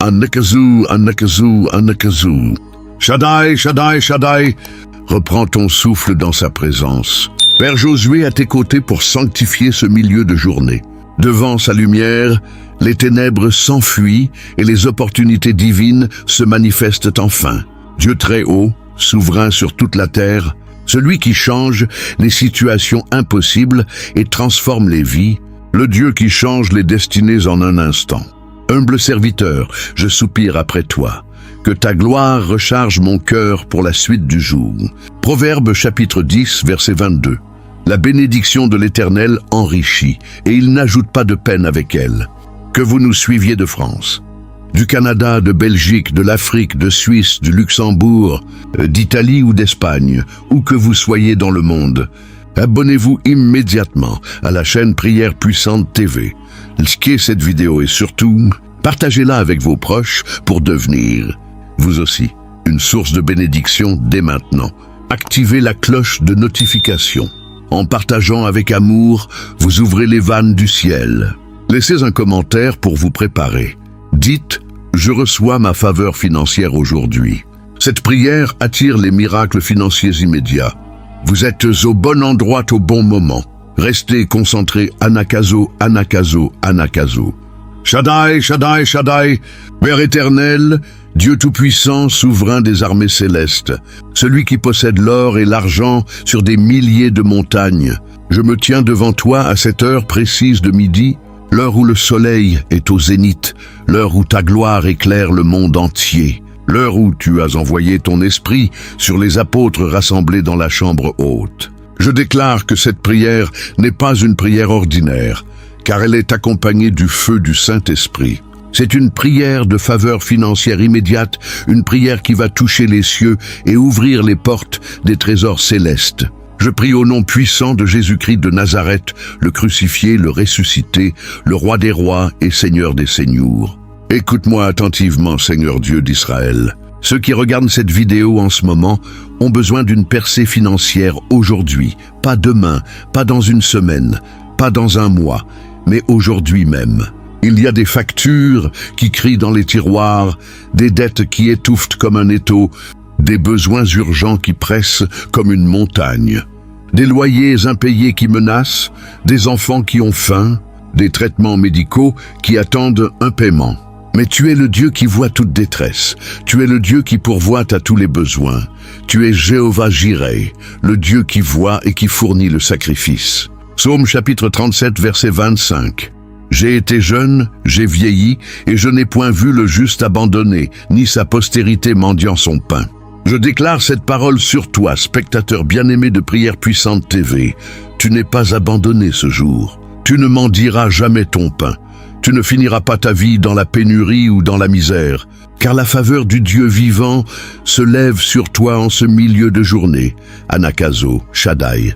Anakazu, Anakazu, Anakazu. Shaddai, Shaddai, Shaddai, reprends ton souffle dans sa présence. Père Josué à tes côtés pour sanctifier ce milieu de journée. Devant sa lumière, les ténèbres s'enfuient et les opportunités divines se manifestent enfin. Dieu très haut, souverain sur toute la terre, celui qui change les situations impossibles et transforme les vies, le Dieu qui change les destinées en un instant. Humble serviteur, je soupire après toi. Que ta gloire recharge mon cœur pour la suite du jour. Proverbe chapitre 10, verset 22. La bénédiction de l'Éternel enrichit, et il n'ajoute pas de peine avec elle. Que vous nous suiviez de France, du Canada, de Belgique, de l'Afrique, de Suisse, du Luxembourg, d'Italie ou d'Espagne, où que vous soyez dans le monde, abonnez-vous immédiatement à la chaîne Prière Puissante TV. Likez cette vidéo et surtout, partagez-la avec vos proches pour devenir, vous aussi, une source de bénédiction dès maintenant. Activez la cloche de notification. En partageant avec amour, vous ouvrez les vannes du ciel. Laissez un commentaire pour vous préparer. Dites « Je reçois ma faveur financière aujourd'hui ». Cette prière attire les miracles financiers immédiats. Vous êtes au bon endroit au bon moment. Restez concentrés, Anakazo, Anakazo, Anakazo. Shaddai, Shaddai, Shaddai, Père éternel, Dieu tout-puissant, souverain des armées célestes, celui qui possède l'or et l'argent sur des milliers de montagnes. Je me tiens devant toi à cette heure précise de midi, l'heure où le soleil est au zénith, l'heure où ta gloire éclaire le monde entier, l'heure où tu as envoyé ton esprit sur les apôtres rassemblés dans la chambre haute. Je déclare que cette prière n'est pas une prière ordinaire, car elle est accompagnée du feu du Saint-Esprit. C'est une prière de faveur financière immédiate, une prière qui va toucher les cieux et ouvrir les portes des trésors célestes. Je prie au nom puissant de Jésus-Christ de Nazareth, le crucifié, le ressuscité, le roi des rois et Seigneur des seigneurs. Écoute-moi attentivement, Seigneur Dieu d'Israël. Ceux qui regardent cette vidéo en ce moment ont besoin d'une percée financière aujourd'hui, pas demain, pas dans une semaine, pas dans un mois, mais aujourd'hui même. Il y a des factures qui crient dans les tiroirs, des dettes qui étouffent comme un étau, des besoins urgents qui pressent comme une montagne, des loyers impayés qui menacent, des enfants qui ont faim, des traitements médicaux qui attendent un paiement. Mais tu es le Dieu qui voit toute détresse. Tu es le Dieu qui pourvoit à tous les besoins. Tu es Jéhovah Jireh, le Dieu qui voit et qui fournit le sacrifice. Psaume chapitre 37, verset 25. J'ai été jeune, j'ai vieilli, et je n'ai point vu le juste abandonné, ni sa postérité mendiant son pain. Je déclare cette parole sur toi, spectateur bien-aimé de Prière Puissante TV. Tu n'es pas abandonné ce jour. Tu ne mendieras jamais ton pain. Tu ne finiras pas ta vie dans la pénurie ou dans la misère, car la faveur du Dieu vivant se lève sur toi en ce milieu de journée. Anakazo, Shaddai.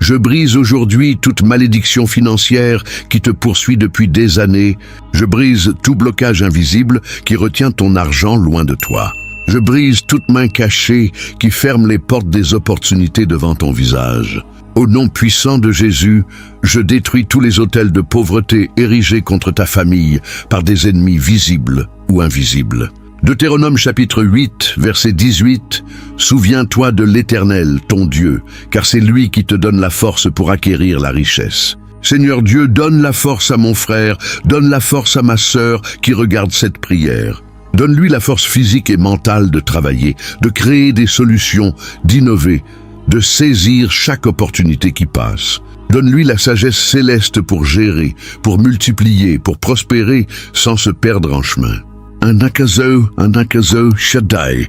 Je brise aujourd'hui toute malédiction financière qui te poursuit depuis des années. Je brise tout blocage invisible qui retient ton argent loin de toi. Je brise toute main cachée qui ferme les portes des opportunités devant ton visage. Au nom puissant de Jésus, je détruis tous les autels de pauvreté érigés contre ta famille par des ennemis visibles ou invisibles. Deutéronome chapitre 8, verset 18, « Souviens-toi de l'Éternel, ton Dieu, car c'est lui qui te donne la force pour acquérir la richesse. » Seigneur Dieu, donne la force à mon frère, donne la force à ma sœur qui regarde cette prière. Donne-lui la force physique et mentale de travailler, de créer des solutions, d'innover, de saisir chaque opportunité qui passe. Donne-lui la sagesse céleste pour gérer, pour multiplier, pour prospérer sans se perdre en chemin. Anakazo, Anakazo, Shaddai.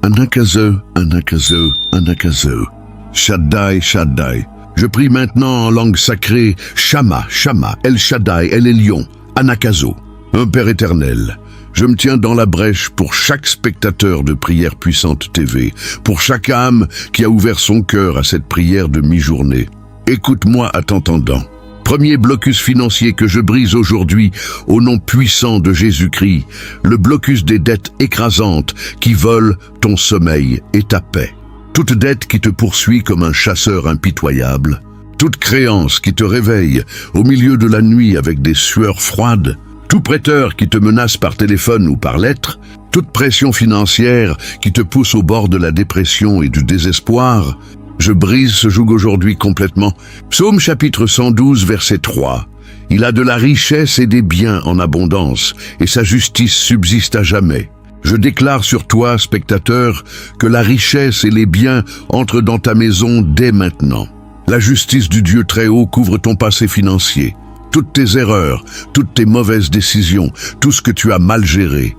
Anakazo, Anakazo, Anakazo. Shaddai, Shaddai. Je prie maintenant en langue sacrée, Shama, Shama, El Shaddai, El Elyon, Anakazo. Un Père éternel, je me tiens dans la brèche pour chaque spectateur de Prière Puissante TV, pour chaque âme qui a ouvert son cœur à cette prière de mi-journée. Écoute-moi à t'entendant. Premier blocus financier que je brise aujourd'hui au nom puissant de Jésus-Christ, le blocus des dettes écrasantes qui volent ton sommeil et ta paix. Toute dette qui te poursuit comme un chasseur impitoyable, toute créance qui te réveille au milieu de la nuit avec des sueurs froides, Tout prêteur qui te menace par téléphone ou par lettre, toute pression financière qui te pousse au bord de la dépression et du désespoir, je brise ce joug aujourd'hui complètement. Psaume chapitre 112, verset 3. Il a de la richesse et des biens en abondance, et sa justice subsiste à jamais. Je déclare sur toi, spectateur, que la richesse et les biens entrent dans ta maison dès maintenant. La justice du Dieu très haut couvre ton passé financier, toutes tes erreurs, toutes tes mauvaises décisions, tout ce que tu as mal géré.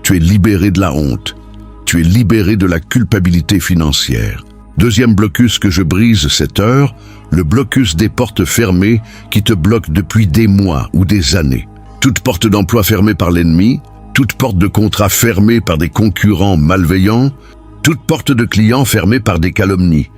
Tu es libéré de la honte, tu es libéré de la culpabilité financière. Deuxième blocus que je brise cette heure, le blocus des portes fermées qui te bloquent depuis des mois ou des années. Toute porte d'emploi fermée par l'ennemi, toute porte de contrat fermée par des concurrents malveillants, toute porte de clients fermée par des calomnies,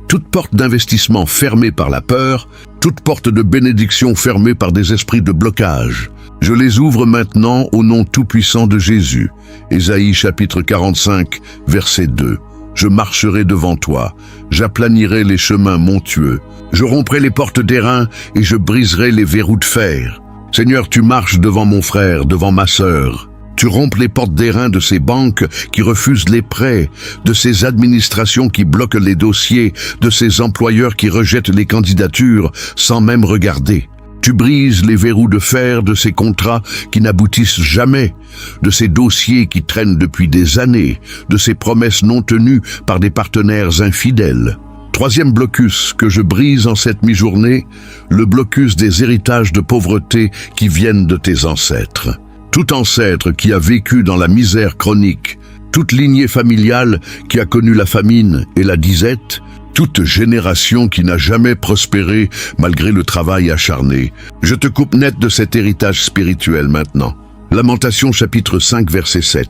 toute porte d'investissement fermée par la peur, toute porte de bénédiction fermée par des esprits de blocage. Je les ouvre maintenant au nom tout-puissant de Jésus. Ésaïe chapitre 45, verset 2. Je marcherai devant toi, j'aplanirai les chemins montueux, je romprai les portes d'airain et je briserai les verrous de fer. Seigneur, tu marches devant mon frère, devant ma sœur. Tu rompes les portes d'airain de ces banques qui refusent les prêts, de ces administrations qui bloquent les dossiers, de ces employeurs qui rejettent les candidatures sans même regarder. Tu brises les verrous de fer de ces contrats qui n'aboutissent jamais, de ces dossiers qui traînent depuis des années, de ces promesses non tenues par des partenaires infidèles. Troisième blocus que je brise en cette mi-journée, le blocus des héritages de pauvreté qui viennent de tes ancêtres. Tout ancêtre qui a vécu dans la misère chronique, toute lignée familiale qui a connu la famine et la disette, toute génération qui n'a jamais prospéré malgré le travail acharné. Je te coupe net de cet héritage spirituel maintenant. Lamentation chapitre 5 verset 7.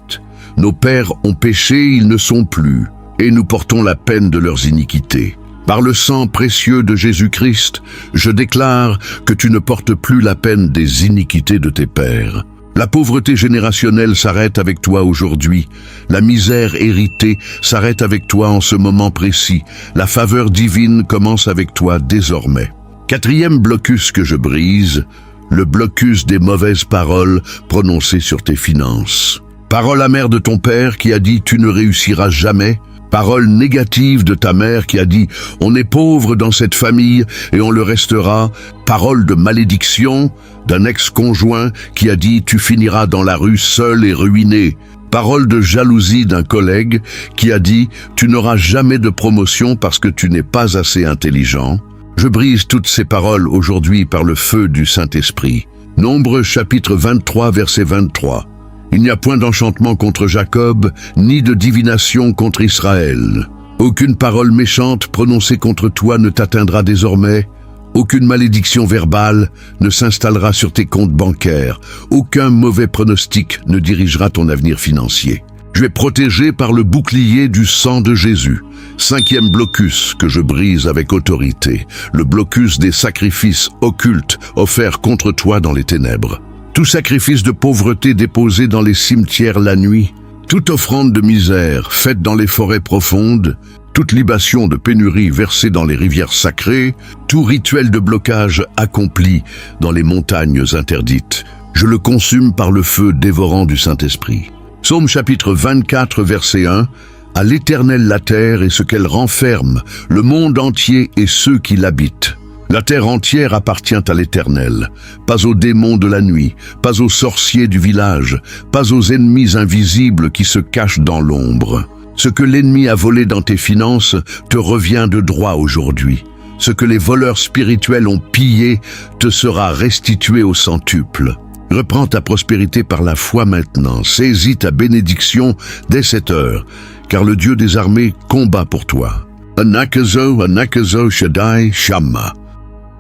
Nos pères ont péché, ils ne sont plus, et nous portons la peine de leurs iniquités. Par le sang précieux de Jésus-Christ, je déclare que tu ne portes plus la peine des iniquités de tes pères. La pauvreté générationnelle s'arrête avec toi aujourd'hui. La misère héritée s'arrête avec toi en ce moment précis. La faveur divine commence avec toi désormais. Quatrième blocus que je brise, le blocus des mauvaises paroles prononcées sur tes finances. Parole amère de ton père qui a dit « tu ne réussiras jamais ». Parole négative de ta mère qui a dit « on est pauvre dans cette famille et on le restera ». Parole de malédiction d'un ex-conjoint qui a dit « tu finiras dans la rue seul et ruiné ». Parole de jalousie d'un collègue qui a dit « tu n'auras jamais de promotion parce que tu n'es pas assez intelligent ». Je brise toutes ces paroles aujourd'hui par le feu du Saint-Esprit. Nombre chapitre 23 verset 23. Il n'y a point d'enchantement contre Jacob, ni de divination contre Israël. Aucune parole méchante prononcée contre toi ne t'atteindra désormais. Aucune malédiction verbale ne s'installera sur tes comptes bancaires. Aucun mauvais pronostic ne dirigera ton avenir financier. Tu es protégé par le bouclier du sang de Jésus. Cinquième blocus que je brise avec autorité, le blocus des sacrifices occultes offerts contre toi dans les ténèbres. Tout sacrifice de pauvreté déposé dans les cimetières la nuit, toute offrande de misère faite dans les forêts profondes, toute libation de pénurie versée dans les rivières sacrées, tout rituel de blocage accompli dans les montagnes interdites, je le consume par le feu dévorant du Saint-Esprit. Psaume chapitre 24, verset 1. À l'Éternel la terre et ce qu'elle renferme, le monde entier et ceux qui l'habitent. La terre entière appartient à l'Éternel, pas aux démons de la nuit, pas aux sorciers du village, pas aux ennemis invisibles qui se cachent dans l'ombre. Ce que l'ennemi a volé dans tes finances te revient de droit aujourd'hui. Ce que les voleurs spirituels ont pillé te sera restitué au centuple. Reprends ta prospérité par la foi maintenant, saisis ta bénédiction dès cette heure, car le Dieu des armées combat pour toi. Anakazo, Shaddai, Shamma.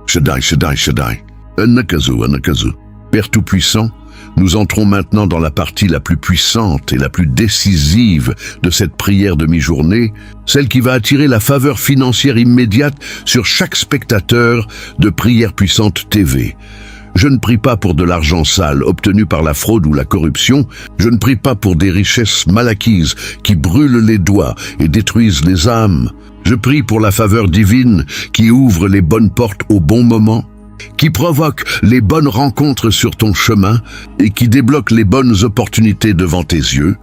Shaddai, Shaddai, Shaddai. Anakazo. Père Tout-Puissant, nous entrons maintenant dans la partie la plus puissante et la plus décisive de cette prière de mi-journée, celle qui va attirer la faveur financière immédiate sur chaque spectateur de Prière Puissante TV. Je ne prie pas pour de l'argent sale obtenu par la fraude ou la corruption, je ne prie pas pour des richesses mal acquises qui brûlent les doigts et détruisent les âmes. Je prie pour la faveur divine qui ouvre les bonnes portes au bon moment. qui provoque les bonnes rencontres sur ton chemin et qui débloque les bonnes opportunités devant tes yeux,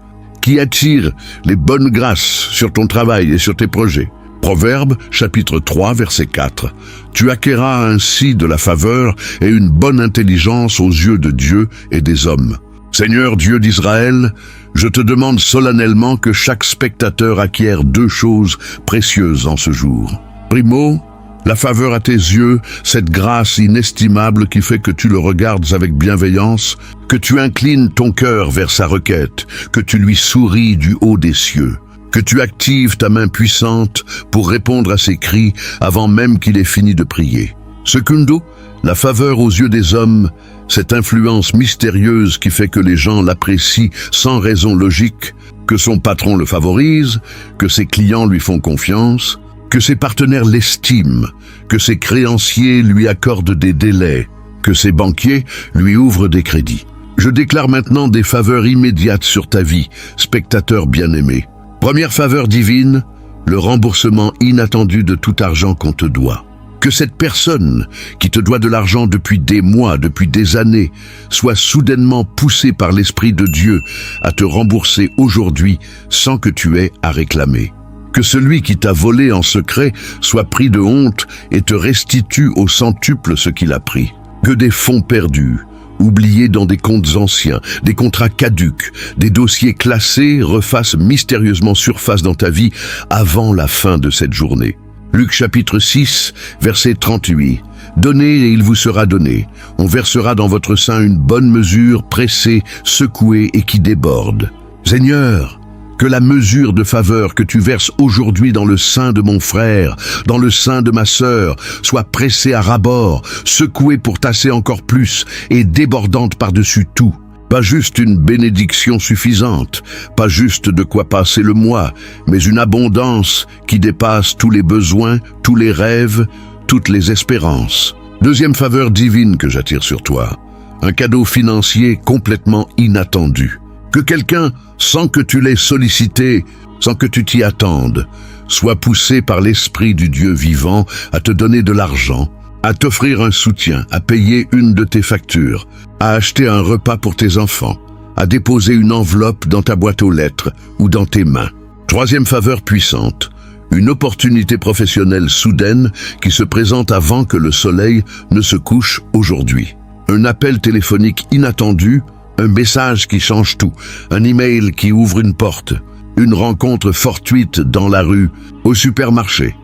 qui attire les bonnes grâces sur ton travail et sur tes projets. Proverbe, chapitre 3, verset 4. Tu acquerras ainsi de la faveur et une bonne intelligence aux yeux de Dieu et des hommes. Seigneur Dieu d'Israël, je te demande solennellement que chaque spectateur acquiert 2 choses précieuses en ce jour. Primo, la faveur à tes yeux, cette grâce inestimable qui fait que tu le regardes avec bienveillance, que tu inclines ton cœur vers sa requête, que tu lui souris du haut des cieux, que tu actives ta main puissante pour répondre à ses cris avant même qu'il ait fini de prier. Secundo, la faveur aux yeux des hommes, cette influence mystérieuse qui fait que les gens l'apprécient sans raison logique, que son patron le favorise, que ses clients lui font confiance, que ses partenaires l'estiment, que ses créanciers lui accordent des délais, que ses banquiers lui ouvrent des crédits. Je déclare maintenant des faveurs immédiates sur ta vie, spectateur bien-aimé. Première faveur divine, le remboursement inattendu de tout argent qu'on te doit. Que cette personne qui te doit de l'argent depuis des mois, depuis des années, soit soudainement poussée par l'Esprit de Dieu à te rembourser aujourd'hui sans que tu aies à réclamer. Que celui qui t'a volé en secret soit pris de honte et te restitue au centuple ce qu'il a pris. Que des fonds perdus, oubliés dans des comptes anciens, des contrats caducs, des dossiers classés refassent mystérieusement surface dans ta vie avant la fin de cette journée. Luc chapitre 6, verset 38. Donnez et il vous sera donné. On versera dans votre sein une bonne mesure, pressée, secouée et qui déborde. Seigneur, que la mesure de faveur que tu verses aujourd'hui dans le sein de mon frère, dans le sein de ma sœur, soit pressée à ras-bord, secouée pour tasser encore plus et débordante par-dessus tout. Pas juste une bénédiction suffisante, pas juste de quoi passer le mois, mais une abondance qui dépasse tous les besoins, tous les rêves, toutes les espérances. Deuxième faveur divine que j'attire sur toi, un cadeau financier complètement inattendu. Que quelqu'un, sans que tu l'aies sollicité, sans que tu t'y attendes, soit poussé par l'Esprit du Dieu vivant à te donner de l'argent, à t'offrir un soutien, à payer une de tes factures, à acheter un repas pour tes enfants, à déposer une enveloppe dans ta boîte aux lettres ou dans tes mains. Troisième faveur puissante, une opportunité professionnelle soudaine qui se présente avant que le soleil ne se couche aujourd'hui. Un appel téléphonique inattendu, un message qui change tout, un email qui ouvre une porte, une rencontre fortuite dans la rue, au supermarché,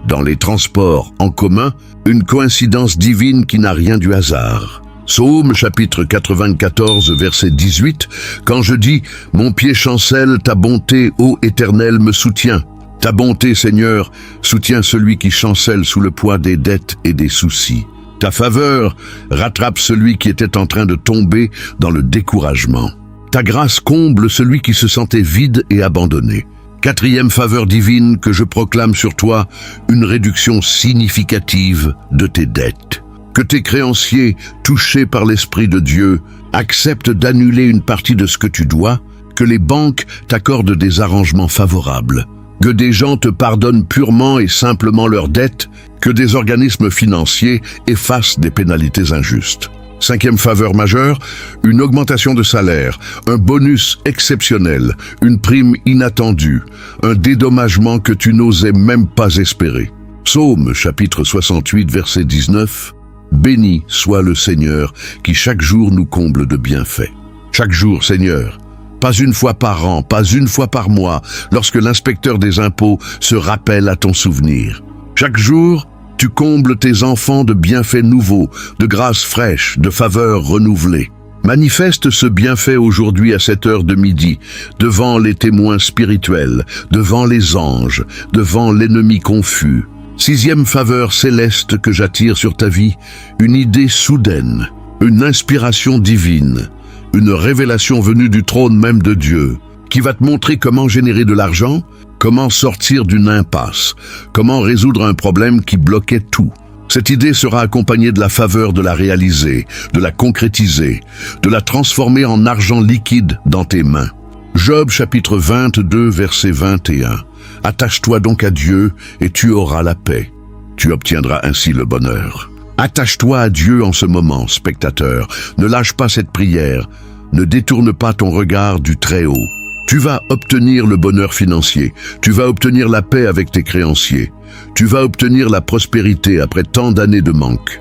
dans les transports en commun, une coïncidence divine qui n'a rien du hasard. Psaume chapitre 94 verset 18, quand je dis « Mon pied chancelle, ta bonté, ô Éternel, me soutient ». Ta bonté, Seigneur, soutient celui qui chancelle sous le poids des dettes et des soucis. Ta faveur rattrape celui qui était en train de tomber dans le découragement. Ta grâce comble celui qui se sentait vide et abandonné. Quatrième faveur divine que je proclame sur toi, une réduction significative de tes dettes. Que tes créanciers, touchés par l'Esprit de Dieu, acceptent d'annuler une partie de ce que tu dois, que les banques t'accordent des arrangements favorables, que des gens te pardonnent purement et simplement leurs dettes, que des organismes financiers effacent des pénalités injustes. Cinquième faveur majeure, une augmentation de salaire, un bonus exceptionnel, une prime inattendue, un dédommagement que tu n'osais même pas espérer. Psaume chapitre 68 verset 19. Béni soit le Seigneur qui chaque jour nous comble de bienfaits. Chaque jour, Seigneur, pas une fois par an, pas une fois par mois, lorsque l'inspecteur des impôts se rappelle à ton souvenir. Chaque jour, tu combles tes enfants de bienfaits nouveaux, de grâces fraîches, de faveurs renouvelées. Manifeste ce bienfait aujourd'hui à cette heure de midi, devant les témoins spirituels, devant les anges, devant l'ennemi confus. Sixième faveur céleste que j'attire sur ta vie, une idée soudaine, une inspiration divine, une révélation venue du trône même de Dieu, qui va te montrer comment générer de l'argent, comment sortir d'une impasse, comment résoudre un problème qui bloquait tout. Cette idée sera accompagnée de la faveur de la réaliser, de la concrétiser, de la transformer en argent liquide dans tes mains. Job chapitre 22 verset 21. Attache-toi donc à Dieu et tu auras la paix. Tu obtiendras ainsi le bonheur. Attache-toi à Dieu en ce moment, spectateur. Ne lâche pas cette prière. Ne détourne pas ton regard du Très-Haut. Tu vas obtenir le bonheur financier. Tu vas obtenir la paix avec tes créanciers. Tu vas obtenir la prospérité après tant d'années de manque.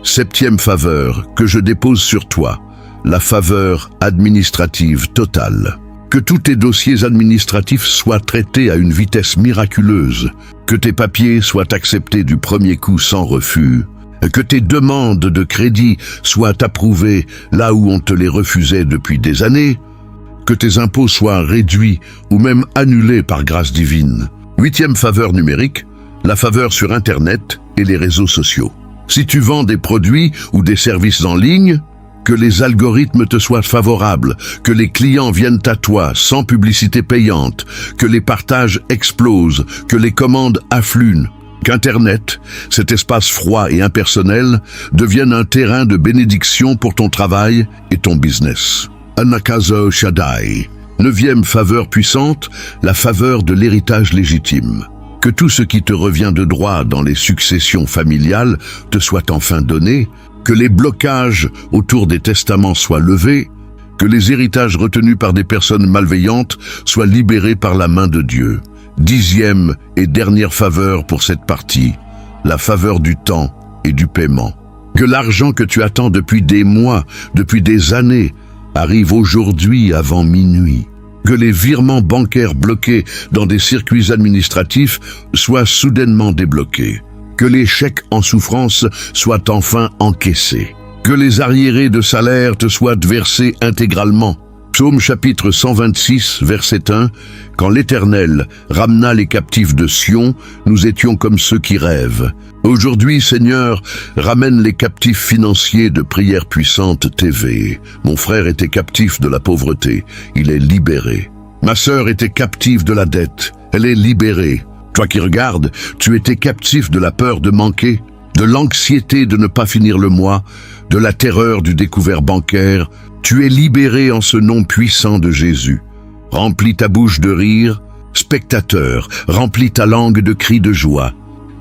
7e faveur que je dépose sur toi, la faveur administrative totale. Que tous tes dossiers administratifs soient traités à une vitesse miraculeuse. Que tes papiers soient acceptés du premier coup sans refus. Que tes demandes de crédit soient approuvées là où on te les refusait depuis des années. Que tes impôts soient réduits ou même annulés par grâce divine. 8e faveur numérique, la faveur sur Internet et les réseaux sociaux. Si tu vends des produits ou des services en ligne, que les algorithmes te soient favorables, que les clients viennent à toi sans publicité payante, que les partages explosent, que les commandes affluent. Qu'Internet, cet espace froid et impersonnel, devienne un terrain de bénédiction pour ton travail et ton business. Anakazo Shaddai. 9e faveur puissante, la faveur de l'héritage légitime. Que tout ce qui te revient de droit dans les successions familiales te soit enfin donné, que les blocages autour des testaments soient levés, que les héritages retenus par des personnes malveillantes soient libérés par la main de Dieu. 10e et dernière faveur pour cette partie, la faveur du temps et du paiement. Que l'argent que tu attends depuis des mois, depuis des années, arrive aujourd'hui avant minuit. Que les virements bancaires bloqués dans des circuits administratifs soient soudainement débloqués. Que les chèques en souffrance soient enfin encaissés. Que les arriérés de salaire te soient versés intégralement. Psaume chapitre 126, verset 1. Quand l'Éternel ramena les captifs de Sion, nous étions comme ceux qui rêvent. Aujourd'hui, Seigneur, ramène les captifs financiers de Prière Puissante TV. Mon frère était captif de la pauvreté, il est libéré. Ma sœur était captive de la dette, elle est libérée. Toi qui regardes, tu étais captif de la peur de manquer, de l'anxiété de ne pas finir le mois, de la terreur du découvert bancaire. Tu es libéré en ce nom puissant de Jésus. Remplis ta bouche de rire, spectateur, remplis ta langue de cris de joie.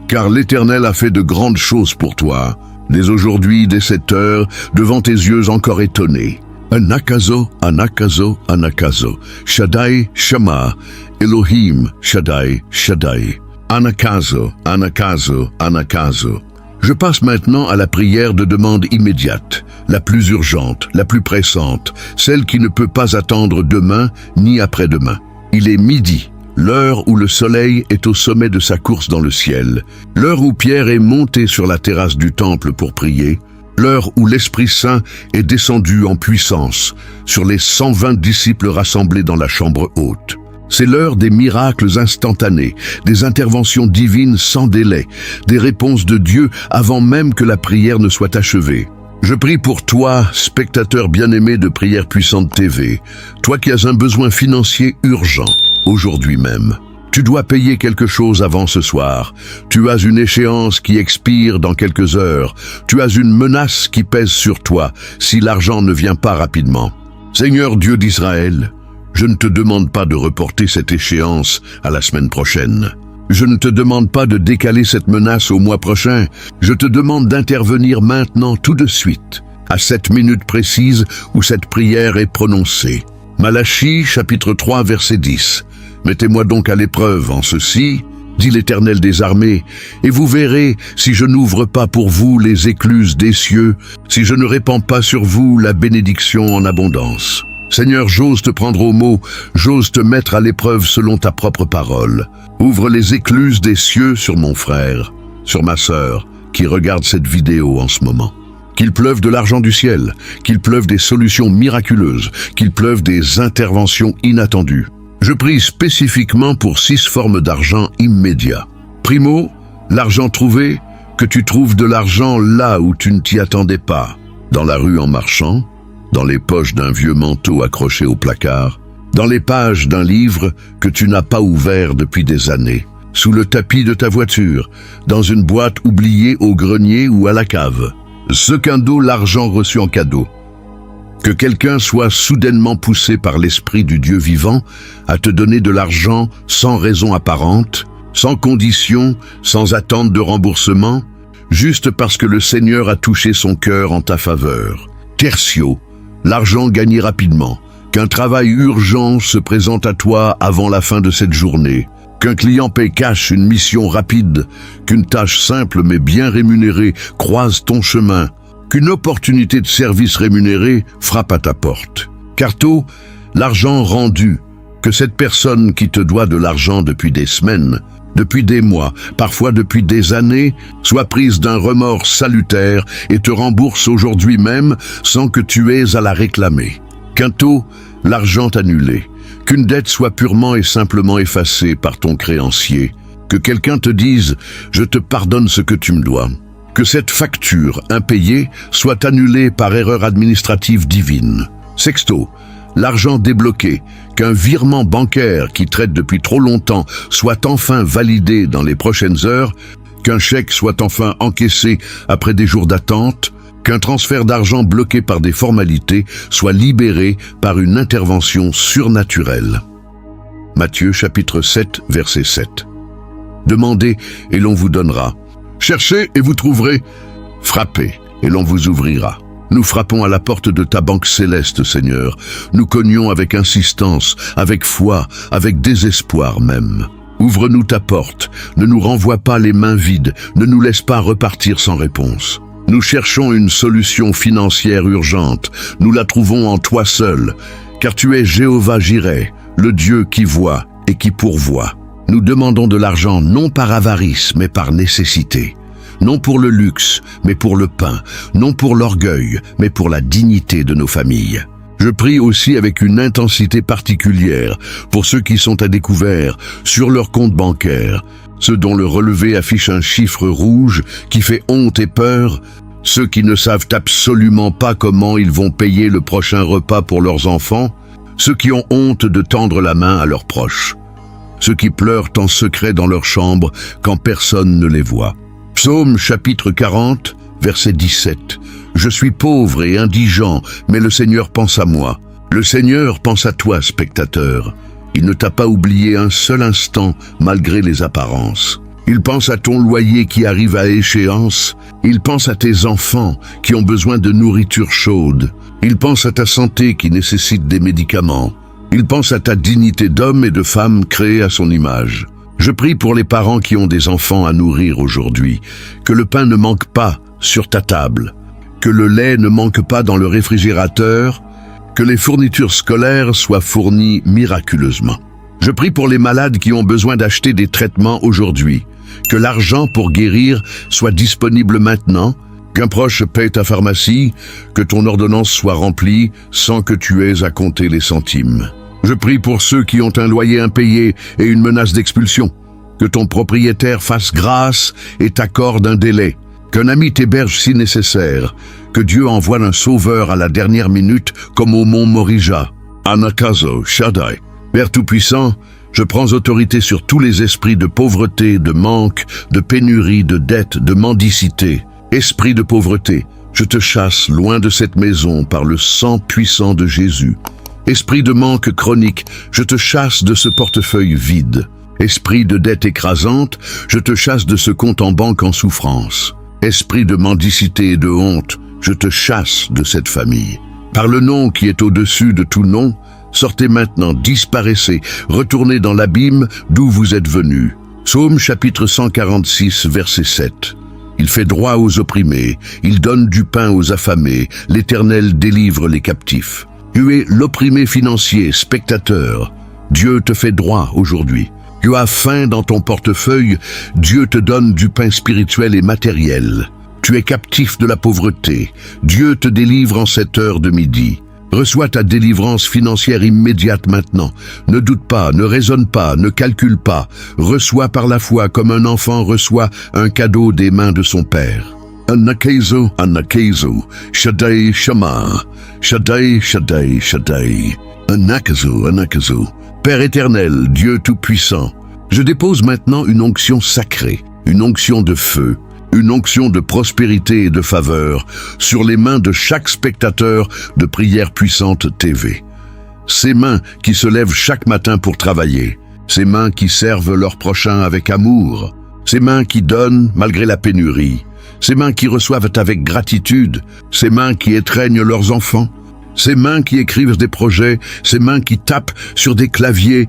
Car l'Éternel a fait de grandes choses pour toi, dès aujourd'hui, dès cette heure, devant tes yeux encore étonnés. Anakazo, Anakazo, Anakazo, Shaddai, Shama, Elohim, Shaddai, Shaddai. Anakazo, Anakazo, Anakazo. Je passe maintenant à la prière de demande immédiate, la plus urgente, la plus pressante, celle qui ne peut pas attendre demain ni après-demain. Il est midi, l'heure où le soleil est au sommet de sa course dans le ciel, l'heure où Pierre est monté sur la terrasse du temple pour prier, l'heure où l'Esprit Saint est descendu en puissance sur les 120 disciples rassemblés dans la chambre haute. C'est l'heure des miracles instantanés, des interventions divines sans délai, des réponses de Dieu avant même que la prière ne soit achevée. Je prie pour toi, spectateur bien-aimé de Prière Puissante TV, toi qui as un besoin financier urgent, aujourd'hui même. Tu dois payer quelque chose avant ce soir. Tu as une échéance qui expire dans quelques heures. Tu as une menace qui pèse sur toi si l'argent ne vient pas rapidement. Seigneur Dieu d'Israël, je ne te demande pas de reporter cette échéance à la semaine prochaine. Je ne te demande pas de décaler cette menace au mois prochain. Je te demande d'intervenir maintenant tout de suite, à cette minute précise où cette prière est prononcée. Malachie, chapitre 3, verset 10. Mettez-moi donc à l'épreuve en ceci, dit l'Éternel des armées, et vous verrez si je n'ouvre pas pour vous les écluses des cieux, si je ne répands pas sur vous la bénédiction en abondance. Seigneur, j'ose te prendre au mot, j'ose te mettre à l'épreuve selon ta propre parole. Ouvre les écluses des cieux sur mon frère, sur ma sœur, qui regarde cette vidéo en ce moment. Qu'il pleuve de l'argent du ciel, qu'il pleuve des solutions miraculeuses, qu'il pleuve des interventions inattendues. Je prie spécifiquement pour 6 formes d'argent immédiat. Primo, l'argent trouvé, que tu trouves de l'argent là où tu ne t'y attendais pas, dans la rue en marchant, dans les poches d'un vieux manteau accroché au placard, dans les pages d'un livre que tu n'as pas ouvert depuis des années, sous le tapis de ta voiture, dans une boîte oubliée au grenier ou à la cave. Ce cadeau, l'argent reçu en cadeau. Que quelqu'un soit soudainement poussé par l'esprit du Dieu vivant à te donner de l'argent sans raison apparente, sans condition, sans attente de remboursement, juste parce que le Seigneur a touché son cœur en ta faveur. Tertio, l'argent gagné rapidement, qu'un travail urgent se présente à toi avant la fin de cette journée, qu'un client paie cash une mission rapide, qu'une tâche simple mais bien rémunérée croise ton chemin, qu'une opportunité de service rémunéré frappe à ta porte. Quarto, l'argent rendu, que cette personne qui te doit de l'argent depuis des semaines, depuis des mois, parfois depuis des années, soit prise d'un remords salutaire et te rembourse aujourd'hui même sans que tu aies à la réclamer. Quinto, l'argent annulé, qu'une dette soit purement et simplement effacée par ton créancier, que quelqu'un te dise « je te pardonne ce que tu me dois », que cette facture impayée soit annulée par erreur administrative divine. Sexto, l'argent débloqué, qu'un virement bancaire qui traite depuis trop longtemps soit enfin validé dans les prochaines heures, qu'un chèque soit enfin encaissé après des jours d'attente, qu'un transfert d'argent bloqué par des formalités soit libéré par une intervention surnaturelle. Matthieu chapitre 7, verset 7. Demandez et l'on vous donnera. Cherchez et vous trouverez. Frappez et l'on vous ouvrira. Nous frappons à la porte de ta banque céleste, Seigneur. Nous cognons avec insistance, avec foi, avec désespoir même. Ouvre-nous ta porte, ne nous renvoie pas les mains vides, ne nous laisse pas repartir sans réponse. Nous cherchons une solution financière urgente, nous la trouvons en toi seul, car tu es Jéhovah Jireh, le Dieu qui voit et qui pourvoit. Nous demandons de l'argent non par avarice, mais par nécessité. Non pour le luxe, mais pour le pain. Non pour l'orgueil, mais pour la dignité de nos familles. Je prie aussi avec une intensité particulière pour ceux qui sont à découvert sur leur compte bancaire, ceux dont le relevé affiche un chiffre rouge qui fait honte et peur, ceux qui ne savent absolument pas comment ils vont payer le prochain repas pour leurs enfants, ceux qui ont honte de tendre la main à leurs proches, ceux qui pleurent en secret dans leur chambre quand personne ne les voit. Psaume chapitre 40, verset 17. Je suis pauvre et indigent, mais le Seigneur pense à moi. Le Seigneur pense à toi, spectateur. Il ne t'a pas oublié un seul instant, malgré les apparences. Il pense à ton loyer qui arrive à échéance. Il pense à tes enfants qui ont besoin de nourriture chaude. Il pense à ta santé qui nécessite des médicaments. Il pense à ta dignité d'homme et de femme créée à son image. Je prie pour les parents qui ont des enfants à nourrir aujourd'hui, que le pain ne manque pas sur ta table, que le lait ne manque pas dans le réfrigérateur, que les fournitures scolaires soient fournies miraculeusement. Je prie pour les malades qui ont besoin d'acheter des traitements aujourd'hui, que l'argent pour guérir soit disponible maintenant, qu'un proche paie ta pharmacie, que ton ordonnance soit remplie sans que tu aies à compter les centimes. Je prie pour ceux qui ont un loyer impayé et une menace d'expulsion, que ton propriétaire fasse grâce et t'accorde un délai, qu'un ami t'héberge si nécessaire, que Dieu envoie un sauveur à la dernière minute comme au mont Morija. Anakazo, Shaddai. Père Tout-Puissant, je prends autorité sur tous les esprits de pauvreté, de manque, de pénurie, de dette, de mendicité. Esprit de pauvreté, je te chasse loin de cette maison par le sang puissant de Jésus. Esprit de manque chronique, je te chasse de ce portefeuille vide. Esprit de dette écrasante, je te chasse de ce compte en banque en souffrance. Esprit de mendicité et de honte, je te chasse de cette famille. Par le nom qui est au-dessus de tout nom, sortez maintenant, disparaissez, retournez dans l'abîme d'où vous êtes venus. Psaume chapitre 146, verset 7. Il fait droit aux opprimés, il donne du pain aux affamés, l'Éternel délivre les captifs. Tu es l'opprimé financier, spectateur. Dieu te fait droit aujourd'hui. Tu as faim dans ton portefeuille, Dieu te donne du pain spirituel et matériel. Tu es captif de la pauvreté, Dieu te délivre en cette heure de midi. Reçois ta délivrance financière immédiate maintenant. Ne doute pas, ne raisonne pas, ne calcule pas. Reçois par la foi comme un enfant reçoit un cadeau des mains de son père. Anakazo, Anakazo, Shaddai, Shama, Shaddai, Shaddai, Shaddai, Anakazo, Anakazo. Père éternel, Dieu tout-puissant, je dépose maintenant une onction sacrée, une onction de feu, une onction de prospérité et de faveur sur les mains de chaque spectateur de Prière Puissante TV. Ces mains qui se lèvent chaque matin pour travailler, ces mains qui servent leur prochain avec amour, ces mains qui donnent malgré la pénurie, ces mains qui reçoivent avec gratitude, ces mains qui étreignent leurs enfants, ces mains qui écrivent des projets, ces mains qui tapent sur des claviers,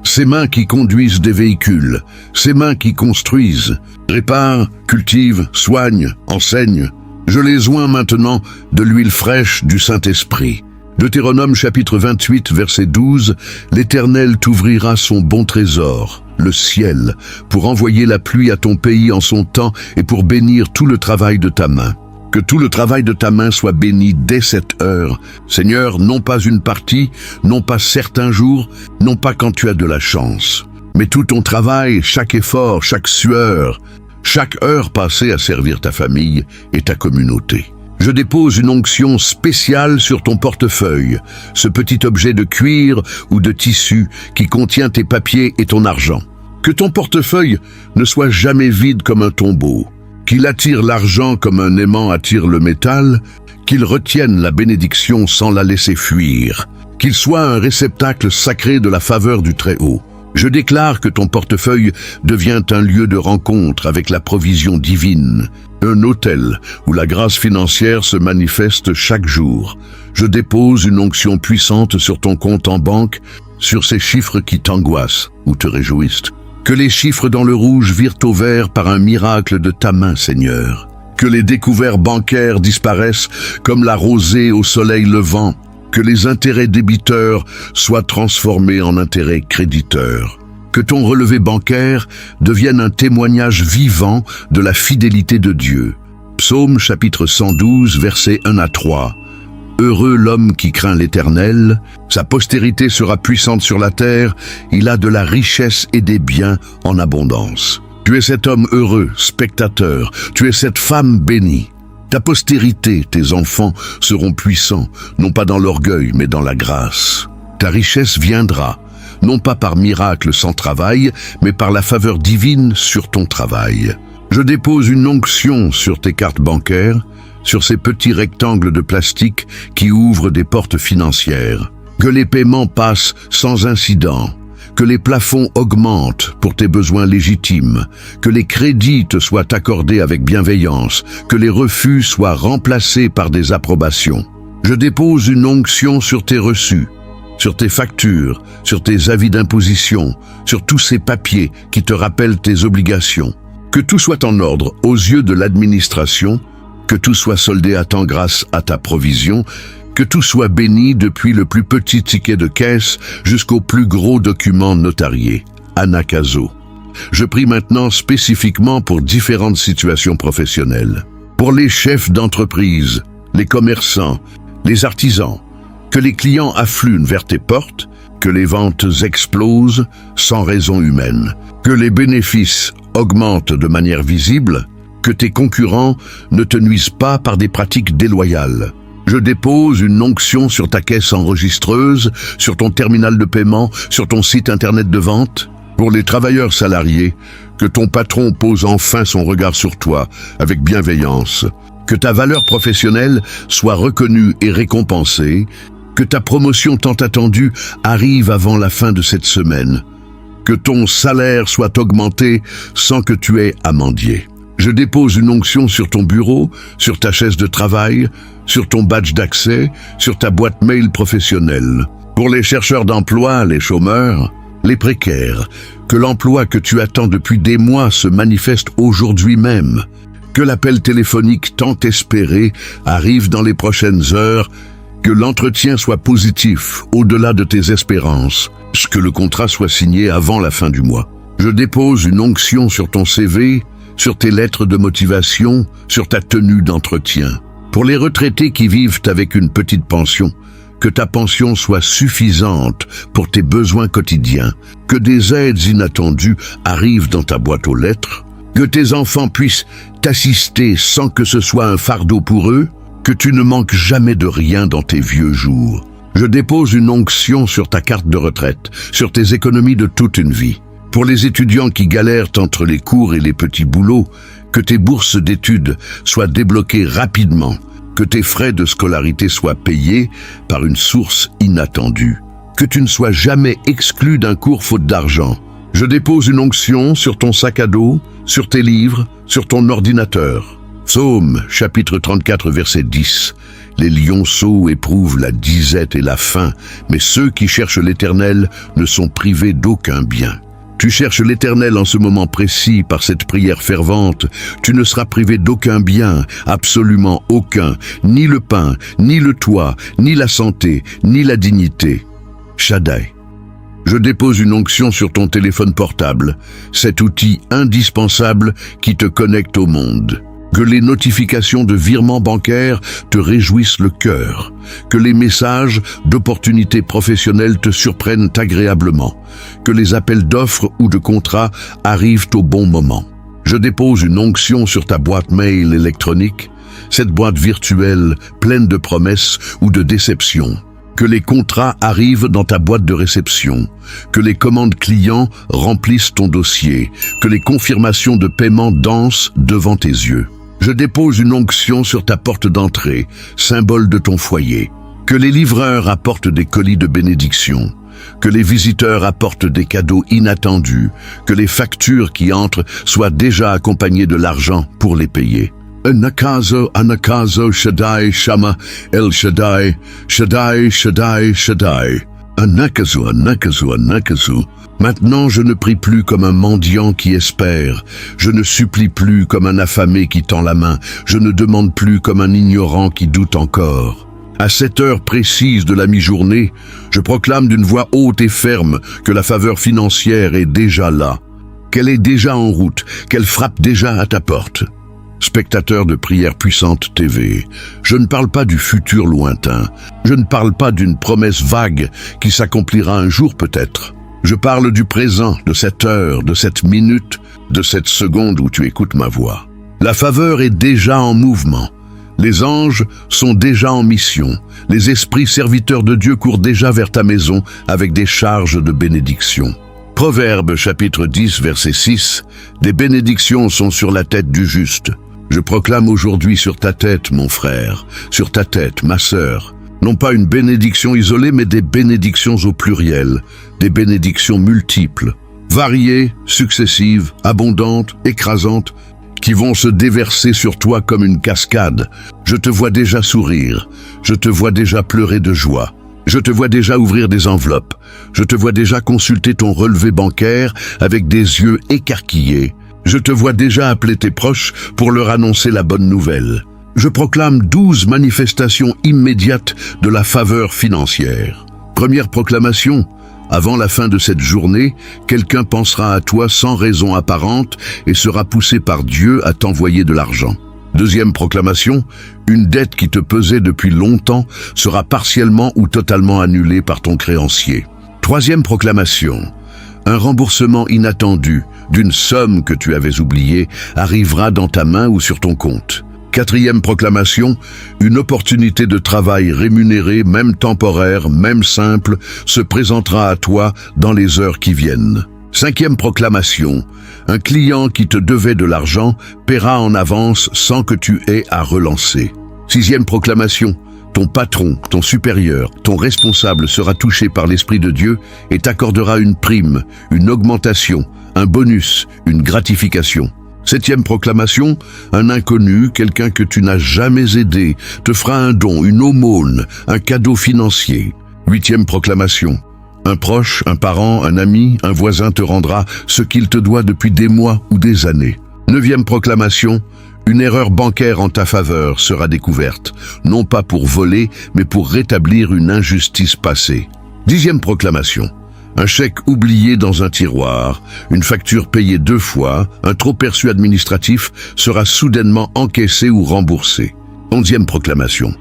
ces mains qui conduisent des véhicules, ces mains qui construisent, réparent, cultivent, soignent, enseignent. Je les oins maintenant de l'huile fraîche du Saint-Esprit. Deutéronome chapitre 28, verset 12, « L'Éternel t'ouvrira son bon trésor, le ciel, pour envoyer la pluie à ton pays en son temps et pour bénir tout le travail de ta main. Que tout le travail de ta main soit béni dès cette heure. Seigneur, non pas une partie, non pas certains jours, non pas quand tu as de la chance, mais tout ton travail, chaque effort, chaque sueur, chaque heure passée à servir ta famille et ta communauté. Je dépose une onction spéciale sur ton portefeuille, ce petit objet de cuir ou de tissu qui contient tes papiers et ton argent. Que ton portefeuille ne soit jamais vide comme un tombeau, qu'il attire l'argent comme un aimant attire le métal, qu'il retienne la bénédiction sans la laisser fuir, qu'il soit un réceptacle sacré de la faveur du Très-Haut. Je déclare que ton portefeuille devient un lieu de rencontre avec la provision divine, un autel où la grâce financière se manifeste chaque jour. Je dépose une onction puissante sur ton compte en banque, sur ces chiffres qui t'angoissent ou te réjouissent. Que les chiffres dans le rouge virent au vert par un miracle de ta main, Seigneur. Que les découverts bancaires disparaissent comme la rosée au soleil levant. Que les intérêts débiteurs soient transformés en intérêts créditeurs. Que ton relevé bancaire devienne un témoignage vivant de la fidélité de Dieu. Psaume chapitre 112, versets 1 à 3. Heureux l'homme qui craint l'Éternel, sa postérité sera puissante sur la terre, il a de la richesse et des biens en abondance. Tu es cet homme heureux, spectateur, tu es cette femme bénie. Ta postérité, tes enfants, seront puissants, non pas dans l'orgueil, mais dans la grâce. Ta richesse viendra, non pas par miracle sans travail, mais par la faveur divine sur ton travail. Je dépose une onction sur tes cartes bancaires, sur ces petits rectangles de plastique qui ouvrent des portes financières. Que les paiements passent sans incident, que les plafonds augmentent pour tes besoins légitimes, que les crédits te soient accordés avec bienveillance, que les refus soient remplacés par des approbations. Je dépose une onction sur tes reçus, sur tes factures, sur tes avis d'imposition, sur tous ces papiers qui te rappellent tes obligations. Que tout soit en ordre aux yeux de l'administration, que tout soit soldé à temps grâce à ta provision, que tout soit béni depuis le plus petit ticket de caisse jusqu'au plus gros document notarié. Anakazo. Je prie maintenant spécifiquement pour différentes situations professionnelles. Pour les chefs d'entreprise, les commerçants, les artisans, que les clients affluent vers tes portes, que les ventes explosent sans raison humaine, que les bénéfices augmentent de manière visible, que tes concurrents ne te nuisent pas par des pratiques déloyales. Je dépose une onction sur ta caisse enregistreuse, sur ton terminal de paiement, sur ton site internet de vente. Pour les travailleurs salariés, que ton patron pose enfin son regard sur toi avec bienveillance, que ta valeur professionnelle soit reconnue et récompensée, que ta promotion tant attendue arrive avant la fin de cette semaine, que ton salaire soit augmenté sans que tu aies à mendier. Je dépose une onction sur ton bureau, sur ta chaise de travail, sur ton badge d'accès, sur ta boîte mail professionnelle. Pour les chercheurs d'emploi, les chômeurs, les précaires, que l'emploi que tu attends depuis des mois se manifeste aujourd'hui même. Que l'appel téléphonique tant espéré arrive dans les prochaines heures, que l'entretien soit positif au-delà de tes espérances, que le contrat soit signé avant la fin du mois. Je dépose une onction sur ton CV, sur tes lettres de motivation, sur ta tenue d'entretien. Pour les retraités qui vivent avec une petite pension, que ta pension soit suffisante pour tes besoins quotidiens, que des aides inattendues arrivent dans ta boîte aux lettres, que tes enfants puissent t'assister sans que ce soit un fardeau pour eux, que tu ne manques jamais de rien dans tes vieux jours. Je dépose une onction sur ta carte de retraite, sur tes économies de toute une vie. Pour les étudiants qui galèrent entre les cours et les petits boulots, que tes bourses d'études soient débloquées rapidement, que tes frais de scolarité soient payés par une source inattendue, que tu ne sois jamais exclu d'un cours faute d'argent. Je dépose une onction sur ton sac à dos, sur tes livres, sur ton ordinateur, Psaume, chapitre 34, verset 10. Les lionceaux éprouvent la disette et la faim, mais ceux qui cherchent l'Éternel ne sont privés d'aucun bien. Tu cherches l'Éternel en ce moment précis par cette prière fervente, tu ne seras privé d'aucun bien, absolument aucun, ni le pain, ni le toit, ni la santé, ni la dignité. Shaddai. Je dépose une onction sur ton téléphone portable, cet outil indispensable qui te connecte au monde. Que les notifications de virements bancaires te réjouissent le cœur. Que les messages d'opportunités professionnelles te surprennent agréablement. Que les appels d'offres ou de contrats arrivent au bon moment. Je dépose une onction sur ta boîte mail électronique, cette boîte virtuelle pleine de promesses ou de déceptions. Que les contrats arrivent dans ta boîte de réception, que les commandes clients remplissent ton dossier, que les confirmations de paiement dansent devant tes yeux. Je dépose une onction sur ta porte d'entrée, symbole de ton foyer. Que les livreurs apportent des colis de bénédiction, que les visiteurs apportent des cadeaux inattendus, que les factures qui entrent soient déjà accompagnées de l'argent pour les payer. Anakazo, Anakazo, Shaddai, Shama, El Shaddai, Shaddai, Shaddai, Shaddai. Anakazo, Anakazo, Anakazo. Maintenant je ne prie plus comme un mendiant qui espère, je ne supplie plus comme un affamé qui tend la main, je ne demande plus comme un ignorant qui doute encore. À cette heure précise de la mi-journée, je proclame d'une voix haute et ferme que la faveur financière est déjà là, qu'elle est déjà en route, qu'elle frappe déjà à ta porte. Spectateur de Prière Puissante TV, je ne parle pas du futur lointain, je ne parle pas d'une promesse vague qui s'accomplira un jour peut-être. Je parle du présent, de cette heure, de cette minute, de cette seconde où tu écoutes ma voix. La faveur est déjà en mouvement. Les anges sont déjà en mission. Les esprits serviteurs de Dieu courent déjà vers ta maison avec des charges de bénédiction. Proverbe chapitre 10 verset 6. Des bénédictions sont sur la tête du juste. Je proclame aujourd'hui sur ta tête, mon frère, sur ta tête, ma sœur, non pas une bénédiction isolée, mais des bénédictions au pluriel, des bénédictions multiples, variées, successives, abondantes, écrasantes, qui vont se déverser sur toi comme une cascade. Je te vois déjà sourire, je te vois déjà pleurer de joie, je te vois déjà ouvrir des enveloppes, je te vois déjà consulter ton relevé bancaire avec des yeux écarquillés, je te vois déjà appeler tes proches pour leur annoncer la bonne nouvelle. Je proclame 12 manifestations immédiates de la faveur financière. Première proclamation, avant la fin de cette journée, quelqu'un pensera à toi sans raison apparente et sera poussé par Dieu à t'envoyer de l'argent. Deuxième proclamation, une dette qui te pesait depuis longtemps sera partiellement ou totalement annulée par ton créancier. Troisième proclamation, un remboursement inattendu d'une somme que tu avais oubliée arrivera dans ta main ou sur ton compte. Quatrième proclamation, une opportunité de travail rémunérée, même temporaire, même simple, se présentera à toi dans les heures qui viennent. Cinquième proclamation, un client qui te devait de l'argent paiera en avance sans que tu aies à relancer. Sixième proclamation, ton patron, ton supérieur, ton responsable sera touché par l'Esprit de Dieu et t'accordera une prime, une augmentation, un bonus, une gratification. Septième proclamation, un inconnu, quelqu'un que tu n'as jamais aidé, te fera un don, une aumône, un cadeau financier. Huitième proclamation, un proche, un parent, un ami, un voisin te rendra ce qu'il te doit depuis des mois ou des années. Neuvième proclamation, une erreur bancaire en ta faveur sera découverte, non pas pour voler, mais pour rétablir une injustice passée. Dixième proclamation, un chèque oublié dans un tiroir, une facture payée 2 fois, un trop-perçu administratif sera soudainement encaissé ou remboursé. 11e proclamation.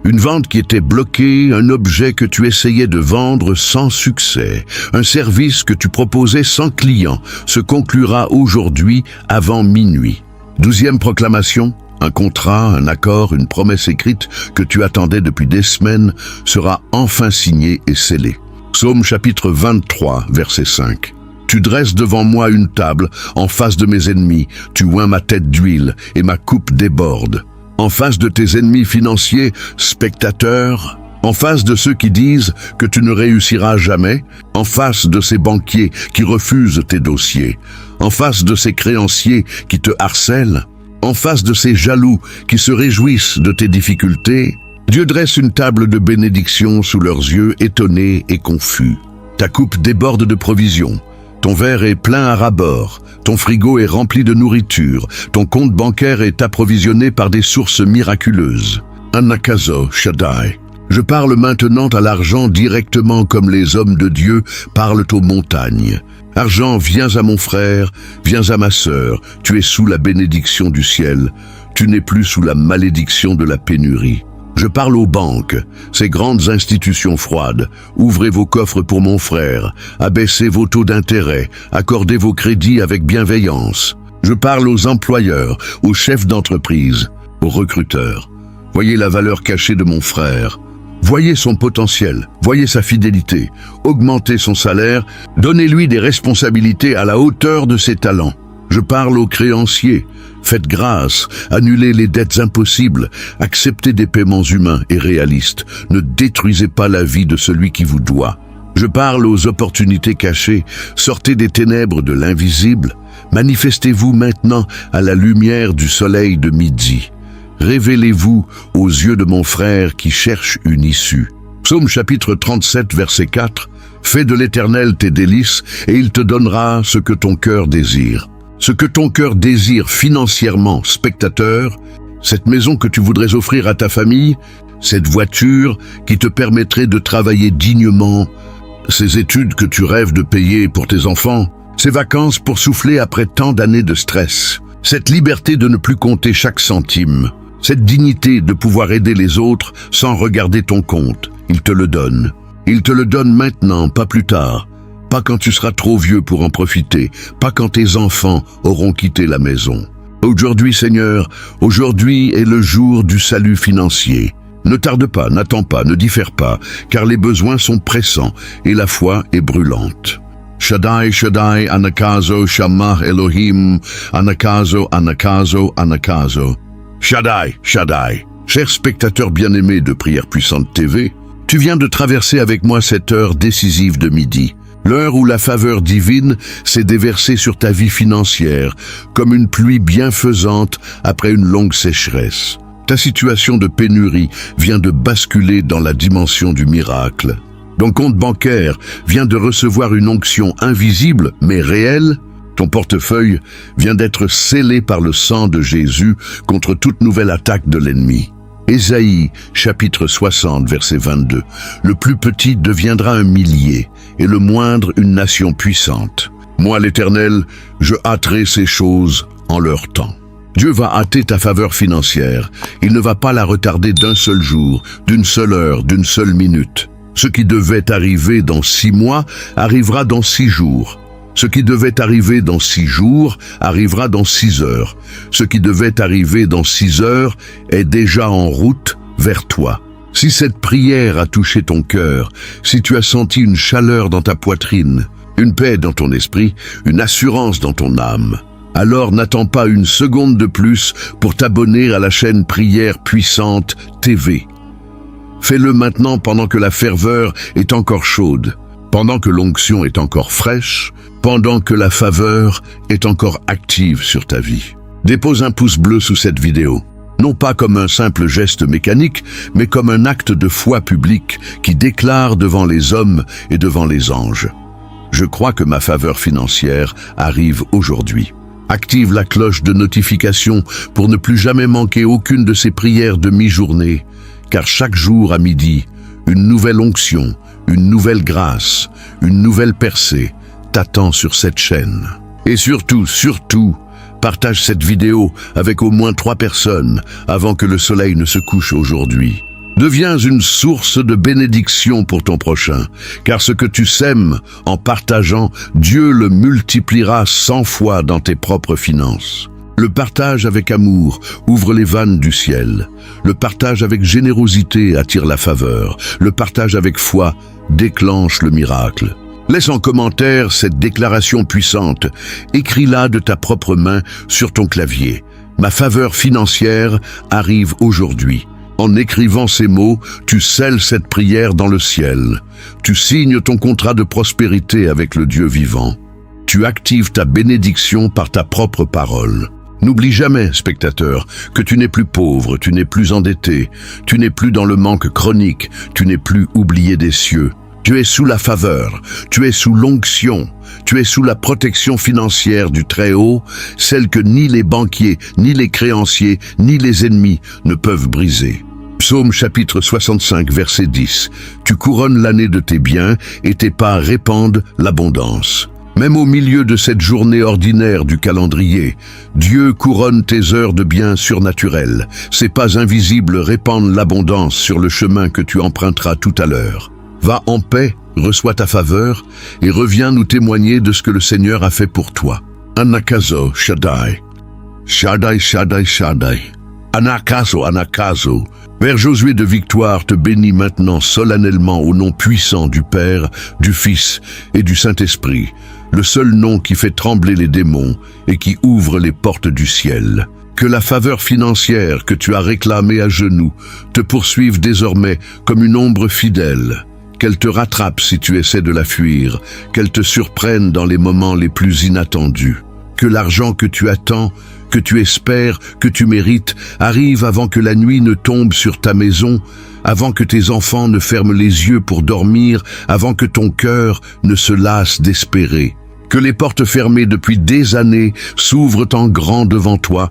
Une vente qui était bloquée, un objet que tu essayais de vendre sans succès, un service que tu proposais sans client, se conclura aujourd'hui avant minuit. 12e proclamation. Un contrat, un accord, une promesse écrite que tu attendais depuis des semaines sera enfin signé et scellé. Psaume chapitre 23, verset 5. Tu dresses devant moi une table en face de mes ennemis, tu oins ma tête d'huile et ma coupe déborde. En face de tes ennemis financiers, spectateurs, en face de ceux qui disent que tu ne réussiras jamais, en face de ces banquiers qui refusent tes dossiers, en face de ces créanciers qui te harcèlent, En face de ces jaloux qui se réjouissent de tes difficultés, Dieu dresse une table de bénédiction sous leurs yeux étonnés et confus. Ta coupe déborde de provisions. Ton verre est plein à ras-bord. Ton frigo est rempli de nourriture. Ton compte bancaire est approvisionné par des sources miraculeuses. Anakazo Shaddai. Je parle maintenant à l'argent directement comme les hommes de Dieu parlent aux montagnes. Argent, viens à mon frère, viens à ma sœur. Tu es sous la bénédiction du ciel. Tu n'es plus sous la malédiction de la pénurie. Je parle aux banques, ces grandes institutions froides. Ouvrez vos coffres pour mon frère, abaissez vos taux d'intérêt, accordez vos crédits avec bienveillance. Je parle aux employeurs, aux chefs d'entreprise, aux recruteurs. Voyez la valeur cachée de mon frère. Voyez son potentiel, voyez sa fidélité. Augmentez son salaire, donnez-lui des responsabilités à la hauteur de ses talents. Je parle aux créanciers. Faites grâce, annulez les dettes impossibles, acceptez des paiements humains et réalistes. Ne détruisez pas la vie de celui qui vous doit. Je parle aux opportunités cachées. Sortez des ténèbres de l'invisible. Manifestez-vous maintenant à la lumière du soleil de midi. Révélez-vous aux yeux de mon frère qui cherche une issue. Psaume chapitre 37, verset 4. Fais de l'Éternel tes délices et il te donnera ce que ton cœur désire. Ce que ton cœur désire financièrement, spectateur, cette maison que tu voudrais offrir à ta famille, cette voiture qui te permettrait de travailler dignement, ces études que tu rêves de payer pour tes enfants, ces vacances pour souffler après tant d'années de stress, cette liberté de ne plus compter chaque centime, cette dignité de pouvoir aider les autres sans regarder ton compte, il te le donne. Il te le donne maintenant, pas plus tard. Pas quand tu seras trop vieux pour en profiter, pas quand tes enfants auront quitté la maison. Aujourd'hui, Seigneur, aujourd'hui est le jour du salut financier. Ne tarde pas, n'attends pas, ne diffère pas, car les besoins sont pressants et la foi est brûlante. Shaddai, Shaddai, Anakazo, Shammah, Elohim, Anakazo, Anakazo, Anakazo. Shaddai, Shaddai. Chers spectateurs bien-aimés de Prière Puissante TV, tu viens de traverser avec moi cette heure décisive de midi. L'heure où la faveur divine s'est déversée sur ta vie financière, comme une pluie bienfaisante après une longue sécheresse. Ta situation de pénurie vient de basculer dans la dimension du miracle. Ton compte bancaire vient de recevoir une onction invisible mais réelle. Ton portefeuille vient d'être scellé par le sang de Jésus contre toute nouvelle attaque de l'ennemi. Ésaïe, chapitre 60, verset 22. Le plus petit deviendra un millier, et le moindre une nation puissante. Moi, l'Éternel, je hâterai ces choses en leur temps. Dieu va hâter ta faveur financière. Il ne va pas la retarder d'un seul jour, d'une seule heure, d'une seule minute. Ce qui devait arriver dans 6 mois arrivera dans 6 jours. Ce qui devait arriver dans 6 jours arrivera dans 6 heures. Ce qui devait arriver dans 6 heures est déjà en route vers toi. Si cette prière a touché ton cœur, si tu as senti une chaleur dans ta poitrine, une paix dans ton esprit, une assurance dans ton âme, alors n'attends pas une seconde de plus pour t'abonner à la chaîne Prière Puissante TV. Fais-le maintenant pendant que la ferveur est encore chaude, pendant que l'onction est encore fraîche, pendant que la faveur est encore active sur ta vie. Dépose un pouce bleu sous cette vidéo, non pas comme un simple geste mécanique, mais comme un acte de foi publique qui déclare devant les hommes et devant les anges. Je crois que ma faveur financière arrive aujourd'hui. Active la cloche de notification pour ne plus jamais manquer aucune de ces prières de mi-journée, car chaque jour à midi, une nouvelle onction, une nouvelle grâce, une nouvelle percée t'attend sur cette chaîne. Et surtout, partage cette vidéo avec au moins 3 personnes avant que le soleil ne se couche aujourd'hui. Deviens une source de bénédiction pour ton prochain, car ce que tu sèmes en partageant, Dieu le multipliera 100 fois dans tes propres finances. Le partage avec amour ouvre les vannes du ciel. Le partage avec générosité attire la faveur. Le partage avec foi déclenche le miracle. Laisse en commentaire cette déclaration puissante. Écris-la de ta propre main sur ton clavier. Ma faveur financière arrive aujourd'hui. En écrivant ces mots, tu scelles cette prière dans le ciel. Tu signes ton contrat de prospérité avec le Dieu vivant. Tu actives ta bénédiction par ta propre parole. N'oublie jamais, spectateur, que tu n'es plus pauvre, tu n'es plus endetté, tu n'es plus dans le manque chronique, tu n'es plus oublié des cieux. Tu es sous la faveur, tu es sous l'onction, tu es sous la protection financière du Très-Haut, celle que ni les banquiers, ni les créanciers, ni les ennemis ne peuvent briser. Psaume chapitre 65, verset 10. Tu couronnes l'année de tes biens et tes pas répandent l'abondance. Même au milieu de cette journée ordinaire du calendrier, Dieu couronne tes heures de biens surnaturels. Ses pas invisibles répandent l'abondance sur le chemin que tu emprunteras tout à l'heure. Va en paix, reçois ta faveur et reviens nous témoigner de ce que le Seigneur a fait pour toi. Anakazo Shaddai. Shaddai, Shaddai, Shaddai. Anakazo, Anakazo. Père Josué de Victoire te bénit maintenant solennellement au nom puissant du Père, du Fils et du Saint-Esprit, le seul nom qui fait trembler les démons et qui ouvre les portes du ciel. Que la faveur financière que tu as réclamée à genoux te poursuive désormais comme une ombre fidèle. Qu'elle te rattrape si tu essaies de la fuir, qu'elle te surprenne dans les moments les plus inattendus. Que l'argent que tu attends, que tu espères, que tu mérites, arrive avant que la nuit ne tombe sur ta maison, avant que tes enfants ne ferment les yeux pour dormir, avant que ton cœur ne se lasse d'espérer. Que les portes fermées depuis des années s'ouvrent en grand devant toi,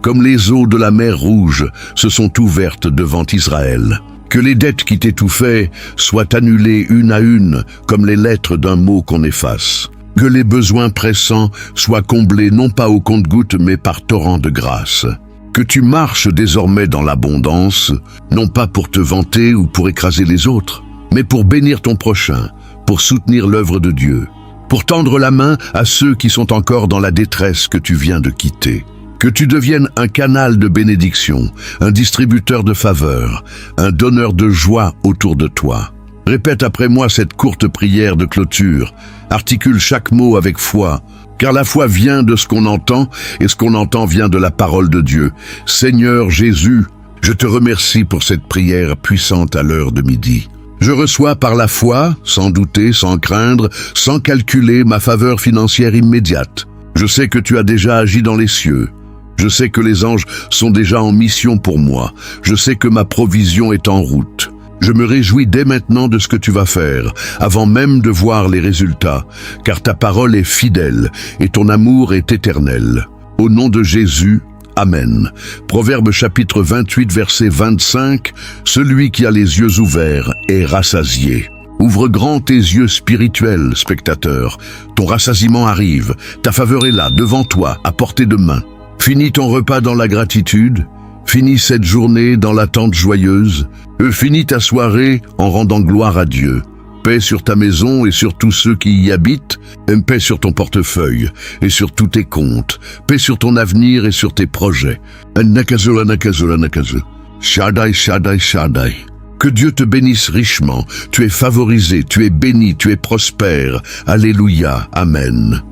comme les eaux de la mer Rouge se sont ouvertes devant Israël. Que les dettes qui t'étouffaient soient annulées une à une, comme les lettres d'un mot qu'on efface. Que les besoins pressants soient comblés non pas au compte-gouttes mais par torrent de grâce. Que tu marches désormais dans l'abondance, non pas pour te vanter ou pour écraser les autres, mais pour bénir ton prochain, pour soutenir l'œuvre de Dieu, pour tendre la main à ceux qui sont encore dans la détresse que tu viens de quitter. Que tu deviennes un canal de bénédiction, un distributeur de faveur, un donneur de joie autour de toi. Répète après moi cette courte prière de clôture. Articule chaque mot avec foi, car la foi vient de ce qu'on entend, et ce qu'on entend vient de la parole de Dieu. Seigneur Jésus, je te remercie pour cette prière puissante à l'heure de midi. Je reçois par la foi, sans douter, sans craindre, sans calculer ma faveur financière immédiate. Je sais que tu as déjà agi dans les cieux. Je sais que les anges sont déjà en mission pour moi. Je sais que ma provision est en route. Je me réjouis dès maintenant de ce que tu vas faire, avant même de voir les résultats, car ta parole est fidèle et ton amour est éternel. Au nom de Jésus, Amen. Proverbe chapitre 28, verset 25, « Celui qui a les yeux ouverts est rassasié ». Ouvre grand tes yeux spirituels, spectateur. Ton rassasiement arrive, ta faveur est là, devant toi, à portée de main. Finis ton repas dans la gratitude, finis cette journée dans l'attente joyeuse, finis ta soirée en rendant gloire à Dieu. Paix sur ta maison et sur tous ceux qui y habitent, paix sur ton portefeuille et sur tous tes comptes, paix sur ton avenir et sur tes projets. Anakazo, Anakazo, Anakazo. Shaddai, Shaddai, Shaddai. Que Dieu te bénisse richement, tu es favorisé, tu es béni, tu es prospère. Alléluia, Amen.